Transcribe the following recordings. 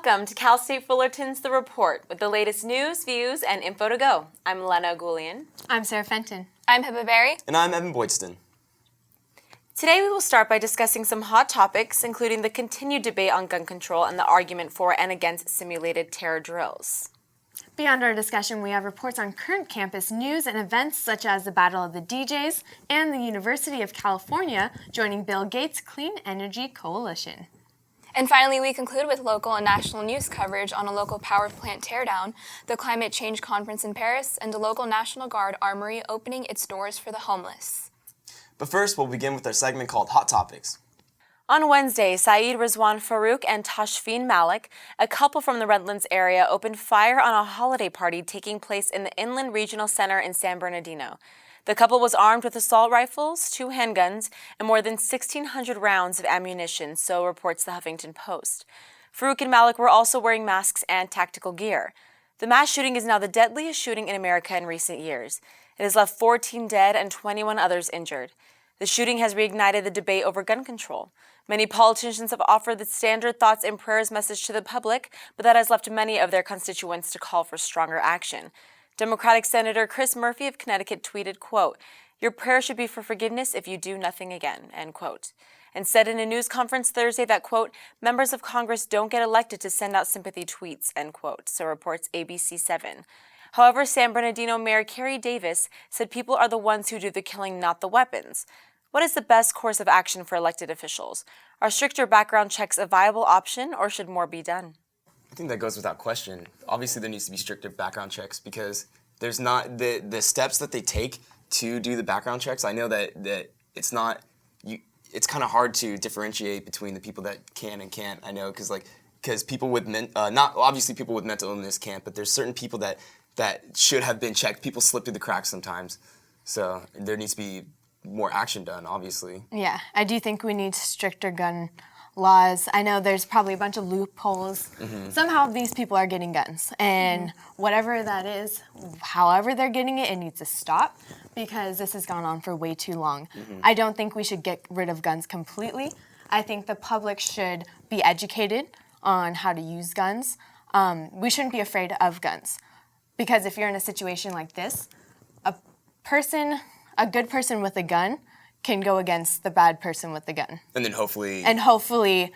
Welcome to Cal State Fullerton's The Report with the latest news, views, and info to go. I'm Lena Goulian. I'm Sarah Fenton. I'm Hippa Berry. And I'm Evan Boydston. Today we will start by discussing some hot topics, including the continued debate on gun control and the argument for and against simulated terror drills. Beyond our discussion, we have reports on current campus news and events such as the Battle of the DJs and the University of California joining Bill Gates' Clean Energy Coalition. And finally, we conclude with local and national news coverage on a local power plant teardown, the climate change conference in Paris, and a local National Guard armory opening its doors for the homeless. But first, we'll begin with our segment called Hot Topics. On Wednesday, Saeed Rizwan Farouk and Tashfeen Malik, a couple from the Redlands area, opened fire on a holiday party taking place in the Inland Regional Center in San Bernardino. The couple was armed with assault rifles, 2 handguns, and more than 1,600 rounds of ammunition, so reports the Huffington Post. Farouk and Malik were also wearing masks and tactical gear. The mass shooting is now the deadliest shooting in America in recent years. It has left 14 dead and 21 others injured. The shooting has reignited the debate over gun control. Many politicians have offered the standard thoughts and prayers message to the public, but that has left many of their constituents to call for stronger action. Democratic Senator Chris Murphy of Connecticut tweeted, quote, "Your prayer should be for forgiveness if you do nothing again," end quote. And said in a news conference Thursday that, quote, "Members of Congress don't get elected to send out sympathy tweets," end quote, so reports ABC7. However, San Bernardino Mayor Carrie Davis said people are the ones who do the killing, not the weapons. What is the best course of action for elected officials? Are stricter background checks a viable option, or should more be done? I think that goes without question. Obviously, there needs to be stricter background checks because there's not the steps that they take to do the background checks. I know that it's not you. It's kind of hard to differentiate between the people that can and can't. I know because people with not obviously people with mental illness can't, but there's certain people that should have been checked. People slip through the cracks sometimes, so there needs to be more action done. Obviously. Yeah, I do think we need stricter gun laws. I know there's probably a bunch of loopholes. Mm-hmm. Somehow these people are getting guns, and whatever that is, however they're getting it, it needs to stop because this has gone on for way too long. Mm-hmm. I don't think we should get rid of guns completely. I think the public should be educated on how to use guns. We shouldn't be afraid of guns because if you're in a situation like this, a good person with a gun can go against the bad person with the gun. And then hopefully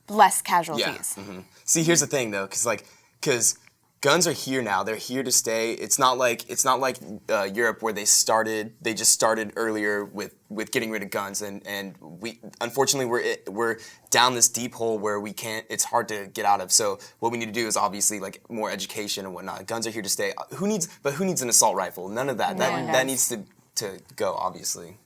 less casualties. Yeah. Mm-hmm. See, here's the thing though, because guns are here now. They're here to stay. It's not like Europe where they just started earlier with getting rid of guns, and we unfortunately we're down this deep hole where we can't. It's hard to get out of. So what we need to do is obviously like more education and whatnot. Guns are here to stay. Who needs an assault rifle? None of that. That needs to go, obviously.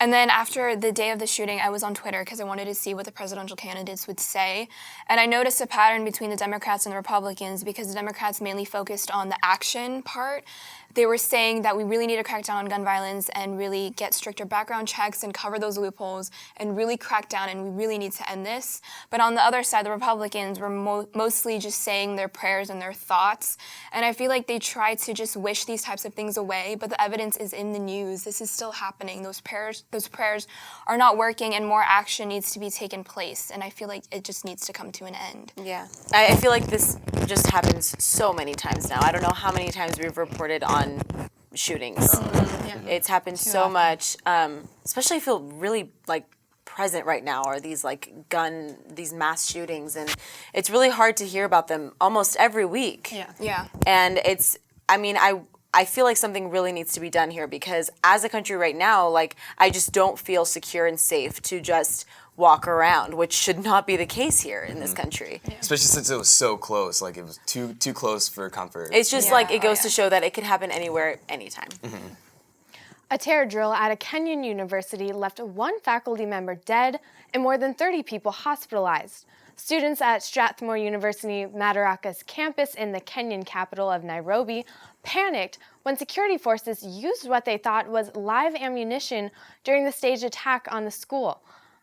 And then after the day of the shooting, I was on Twitter because I wanted to see what the presidential candidates would say. And I noticed a pattern between the Democrats and the Republicans because the Democrats mainly focused on the action part. They were saying that we really need to crack down on gun violence and really get stricter background checks and cover those loopholes and really crack down, and we really need to end this. But on the other side, the Republicans were mostly just saying their prayers and their thoughts. And I feel like they try to just wish these types of things away, but the evidence is in the news. This is still happening. Those prayers are not working, and more action needs to be taken place. And I feel like it just needs to come to an end. Yeah. I feel like this just happens so many times now. I don't know how many times we've reported on shootings. Yeah. It's happened so much. Especially I feel really present right now are these these mass shootings, and it's really hard to hear about them almost every week. Yeah. And I feel like something really needs to be done here because as a country right now, I just don't feel secure and safe to just walk around, which should not be the case here in this country. Yeah. Especially since it was so close, it was too close for comfort. It's just it goes to show that it could happen anywhere, anytime. Mm-hmm. A terror drill at a Kenyan university left one faculty member dead and more than 30 people hospitalized. Students at Strathmore University Madaraka's campus in the Kenyan capital of Nairobi panicked when security forces used what they thought was live ammunition during the staged attack on the school.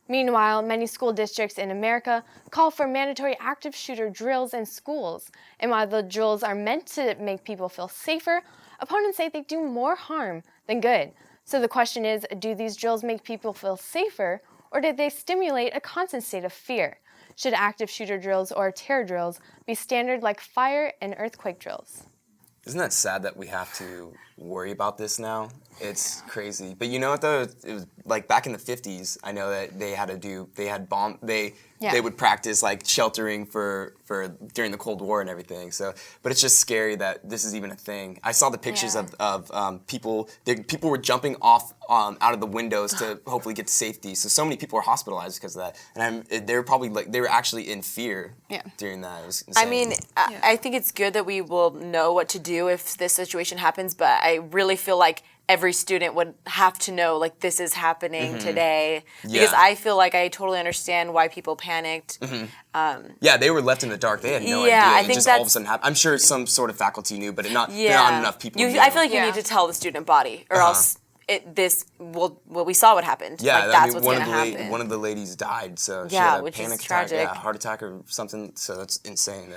Meanwhile, many school districts in America call for mandatory active shooter drills in schools. And while the drills are meant to make people feel safer, opponents say they do more harm than good. So the question is, do these drills make people feel safer, or did they stimulate a constant state of fear? should active shooter drills or terror drills be standard like fire and earthquake drills? Isn't that sad that we have to worry about this now? It's crazy. But you know what though? It was like back in the 50s, I know that they would practice like sheltering for during the Cold War and everything. So, but it's just scary that this is even a thing. I saw the pictures of people. People were jumping off out of the windows to hopefully get to safety. So many people were hospitalized because of that. And they were probably they were actually in fear during that. It was insane. I mean, I think it's good that we will know what to do if this situation happens, but I really feel like every student would have to know, like, this is happening today. Because I feel like I totally understand why people panicked. Yeah, they were left in the dark. They had no idea. I think just all of a sudden happened. I'm sure some sort of faculty knew, but not enough people knew. I feel like you need to tell the student body, or else we saw what happened. Yeah, like, that's what's going to happen. One of the ladies died, so she had a which panic is attack, tragic. heart attack or something. So that's insane.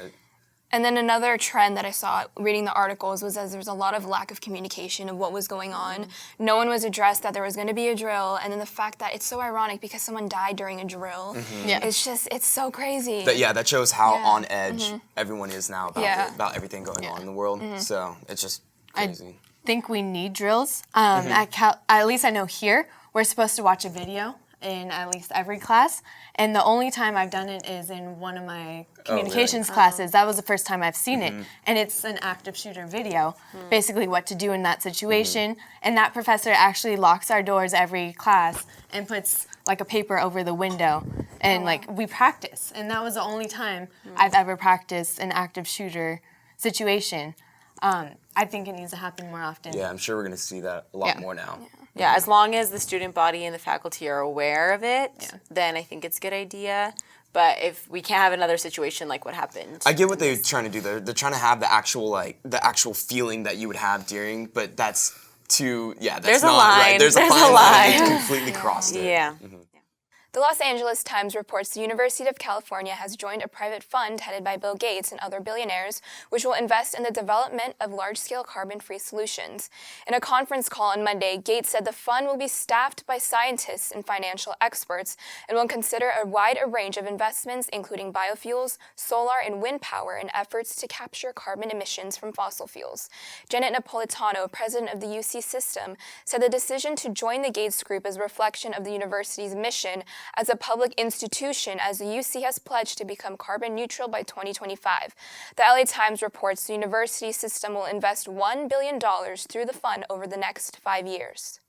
And then another trend that I saw reading the articles was that there's a lot of lack of communication of what was going on. No one was addressed that there was going to be a drill, and then the fact that it's so ironic because someone died during a drill. It's so crazy. That shows how on edge everyone is now about everything going on in the world. So it's just crazy. I think we need drills. At least I know here, we're supposed to watch a video in at least every class, and the only time I've done it is in one of my communications classes. That was the first time I've seen it, and it's an active shooter video, basically what to do in that situation, and that professor actually locks our doors every class and puts like a paper over the window, and like we practice, and that was the only time I've ever practiced an active shooter situation. I think it needs to happen more often. Yeah, I'm sure we're going to see that a lot more now. Yeah, as long as the student body and the faculty are aware of it, then I think it's a good idea. But if we can't have another situation like what happened. I get what they're trying to do. They're trying to have the actual feeling that you would have during, but that's too, that's There's not a line. right. There's a fine line. It's completely crossed it. Yeah. The Los Angeles Times reports the University of California has joined a private fund headed by Bill Gates and other billionaires, which will invest in the development of large-scale carbon-free solutions. In a conference call on Monday, Gates said the fund will be staffed by scientists and financial experts and will consider a wide range of investments, including biofuels, solar and wind power, in efforts to capture carbon emissions from fossil fuels. Janet Napolitano, president of the UC system, said the decision to join the Gates Group is a reflection of the university's mission as a public institution, as the UC has pledged to become carbon neutral by 2025. The LA Times reports the university system will invest $1 billion through the fund over the next 5 years.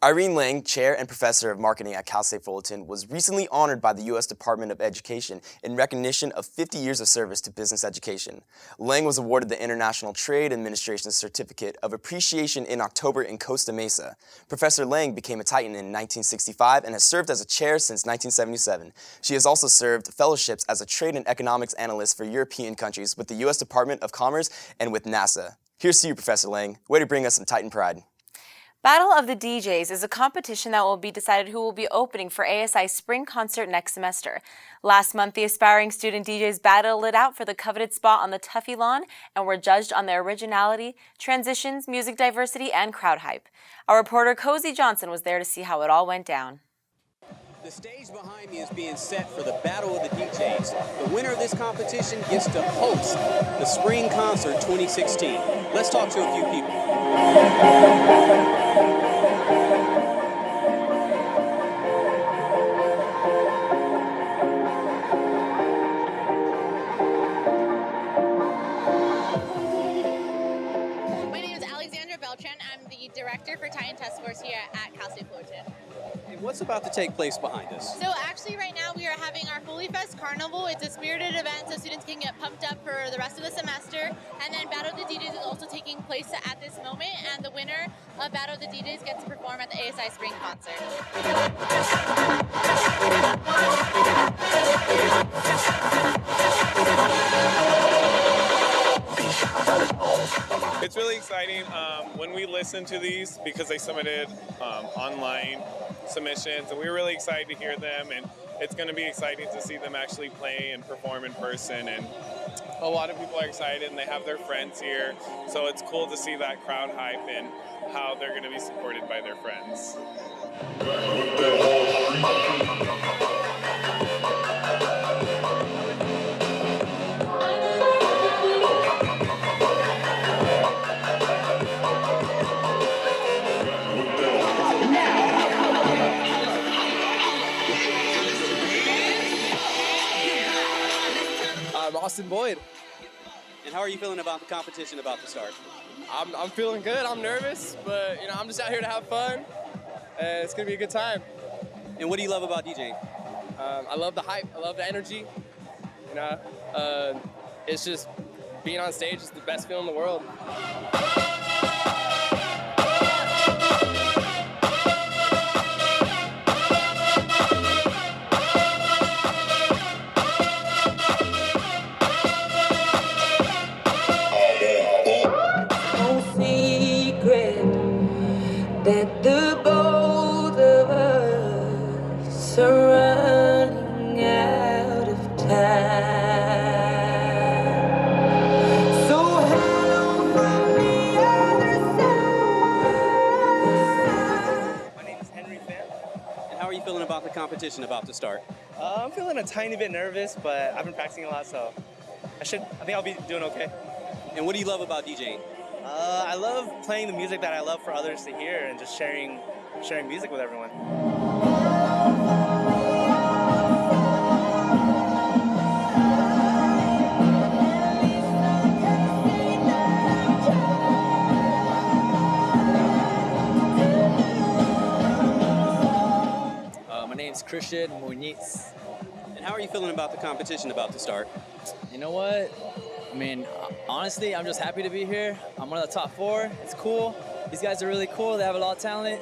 Irene Lang, chair and professor of marketing at Cal State Fullerton, was recently honored by the U.S. Department of Education in recognition of 50 years of service to business education. Lang was awarded the International Trade Administration's Certificate of Appreciation in October in Costa Mesa. Professor Lang became a Titan in 1965 and has served as a chair since 1977. She has also served fellowships as a trade and economics analyst for European countries with the U.S. Department of Commerce and with NASA. Here's to you, Professor Lang. Way to bring us some Titan pride. Battle of the DJs is a competition that will be decided who will be opening for ASI's spring concert next semester. Last month, the aspiring student DJs battled it out for the coveted spot on the Tuffy lawn and were judged on their originality, transitions, music diversity, and crowd hype. Our reporter Cozy Johnson was there to see how it all went down. The stage behind me is being set for the Battle of the DJs. The winner of this competition gets to host the Spring Concert 2016. Let's talk to a few people. Director for Titan Task Force here at Cal State Fullerton. And what's about to take place behind us? So actually right now we are having our Fully Fest Carnival. It's a spirited event so students can get pumped up for the rest of the semester. And then Battle of the DJs is also taking place at this moment, and the winner of Battle of the DJs gets to perform at the ASI Spring Concert. It's really exciting when we listen to these because they submitted online submissions, and we were really excited to hear them, and it's going to be exciting to see them actually play and perform in person. And a lot of people are excited and they have their friends here, so it's cool to see that crowd hype and how they're going to be supported by their friends. Austin Boyd. And how are you feeling about the competition about to start? I'm feeling good. I'm nervous, but I'm just out here to have fun. It's gonna be a good time. And what do you love about DJing? I love the hype. I love the energy. It's just being on stage is the best feeling in the world. That the both of us are running out of time. So hello from the other side. My name is Henry Finn. And how are you feeling about the competition about to start? I'm feeling a tiny bit nervous, but I've been practicing a lot, so I think I'll be doing okay. And what do you love about DJing? I love playing the music that I love for others to hear and just sharing music with everyone. My name's Christian Muniz. And how are you feeling about the competition about to start? You know what? I mean, honestly, I'm just happy to be here. I'm one of the top 4. It's cool. These guys are really cool. They have a lot of talent.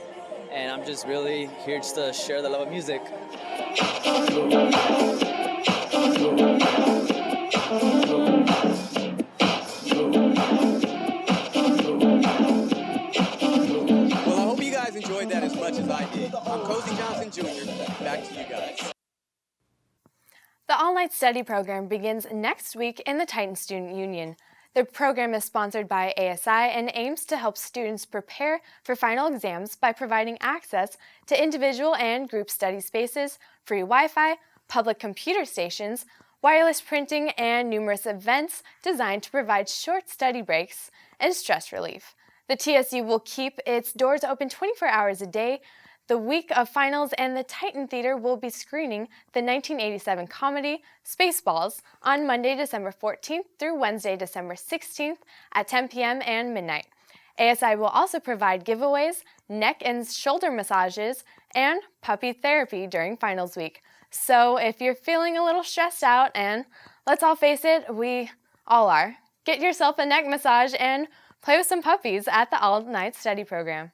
And I'm just really here just to share the love of music. Well, I hope you guys enjoyed that as much as I did. I'm Cozy Johnson Jr. Back to you guys. The all-night study program begins next week in the Titan Student Union. The program is sponsored by ASI and aims to help students prepare for final exams by providing access to individual and group study spaces, free Wi-Fi, public computer stations, wireless printing, and numerous events designed to provide short study breaks and stress relief. The TSU will keep its doors open 24 hours a day the week of finals, and the Titan Theater will be screening the 1987 comedy Spaceballs on Monday, December 14th through Wednesday, December 16th at 10 p.m. and midnight. ASI will also provide giveaways, neck and shoulder massages, and puppy therapy during finals week. So if you're feeling a little stressed out, and let's all face it, we all are, get yourself a neck massage and play with some puppies at the all-night study program.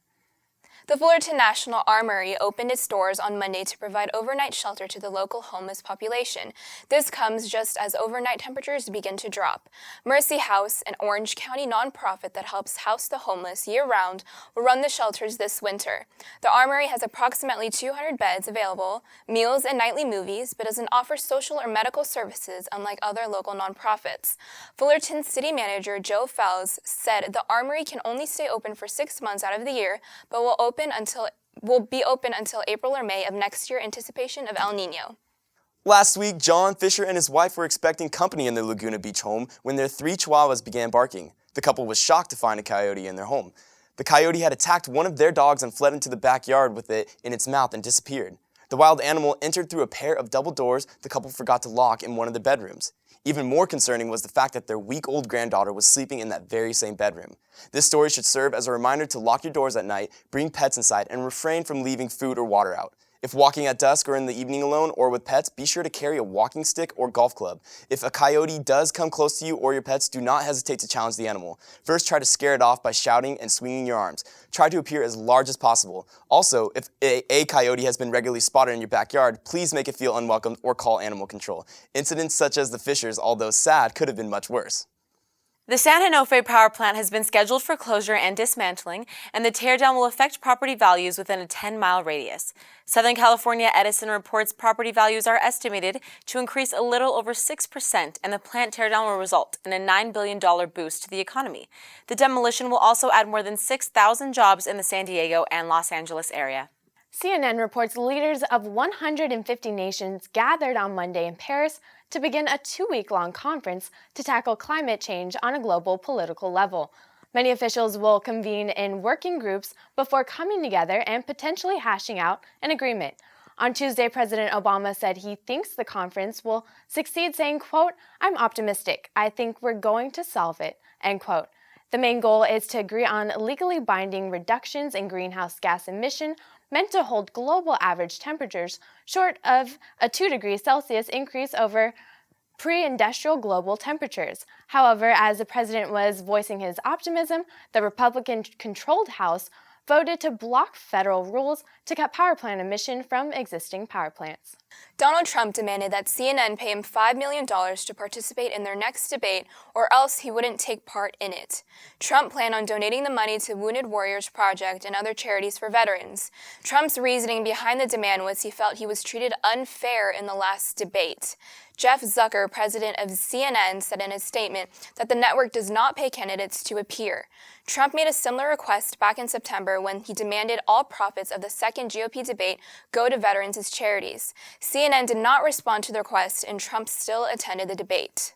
The Fullerton National Armory opened its doors on Monday to provide overnight shelter to the local homeless population. This comes just as overnight temperatures begin to drop. Mercy House, an Orange County nonprofit that helps house the homeless year-round, will run the shelters this winter. The Armory has approximately 200 beds available, meals and nightly movies, but doesn't offer social or medical services unlike other local nonprofits. Fullerton City Manager Joe Fells said the Armory can only stay open for 6 months out of the year, but will be open until April or May of next year in anticipation of El Nino. Last week, John Fisher and his wife were expecting company in their Laguna Beach home when their 3 chihuahuas began barking. The couple was shocked to find a coyote in their home. The coyote had attacked one of their dogs and fled into the backyard with it in its mouth and disappeared. The wild animal entered through a pair of double doors the couple forgot to lock in one of the bedrooms. Even more concerning was the fact that their week-old granddaughter was sleeping in that very same bedroom. This story should serve as a reminder to lock your doors at night, bring pets inside, and refrain from leaving food or water out. If walking at dusk or in the evening alone or with pets, be sure to carry a walking stick or golf club. If a coyote does come close to you or your pets, do not hesitate to challenge the animal. First, try to scare it off by shouting and swinging your arms. Try to appear as large as possible. Also, if a coyote has been regularly spotted in your backyard, please make it feel unwelcome or call animal control. Incidents such as the Fishers, although sad, could have been much worse. The San Onofre power plant has been scheduled for closure and dismantling, and the teardown will affect property values within a 10-mile radius. Southern California Edison reports property values are estimated to increase a little over 6%, and the plant teardown will result in a $9 billion boost to the economy. The demolition will also add more than 6,000 jobs in the San Diego and Los Angeles area. CNN reports leaders of 150 nations gathered on Monday in Paris to begin a 2-week-long conference to tackle climate change on a global political level. Many officials will convene in working groups before coming together and potentially hashing out an agreement. On Tuesday, President Obama said he thinks the conference will succeed, saying, quote, "I'm optimistic. I think we're going to solve it," end quote. The main goal is to agree on legally binding reductions in greenhouse gas emission meant to hold global average temperatures short of a 2 degrees Celsius increase over pre-industrial global temperatures. However, as the president was voicing his optimism, the Republican-controlled House voted to block federal rules to cut power plant emission from existing power plants. Donald Trump demanded that CNN pay him $5 million to participate in their next debate, or else he wouldn't take part in it. Trump planned on donating the money to Wounded Warriors Project and other charities for veterans. Trump's reasoning behind the demand was he felt he was treated unfair in the last debate. Jeff Zucker, president of CNN, said in a statement that the network does not pay candidates to appear. Trump made a similar request back in September when he demanded all profits of the second GOP debate go to veterans as charities. CNN did not respond to the request, and Trump still attended the debate.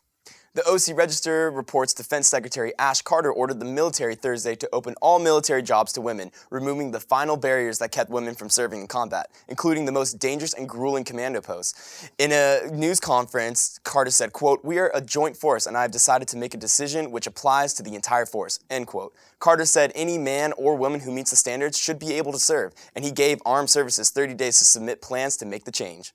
The OC Register reports Defense Secretary Ash Carter ordered the military Thursday to open all military jobs to women, removing the final barriers that kept women from serving in combat, including the most dangerous and grueling commando posts. In a news conference, Carter said, quote, "We are a joint force, and I have decided to make a decision which applies to the entire force," end quote. Carter said any man or woman who meets the standards should be able to serve, and he gave armed services 30 days to submit plans to make the change.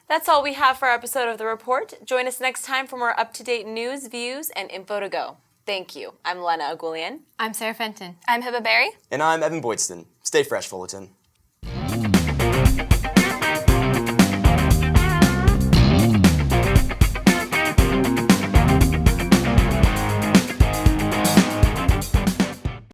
That's all we have for our episode of The Report. Join us next time for more up-to-date news, views, and info to go. Thank you. I'm Lena Agulian. I'm Sarah Fenton. I'm Hiba Berry. And I'm Evan Boydston. Stay fresh, Fullerton.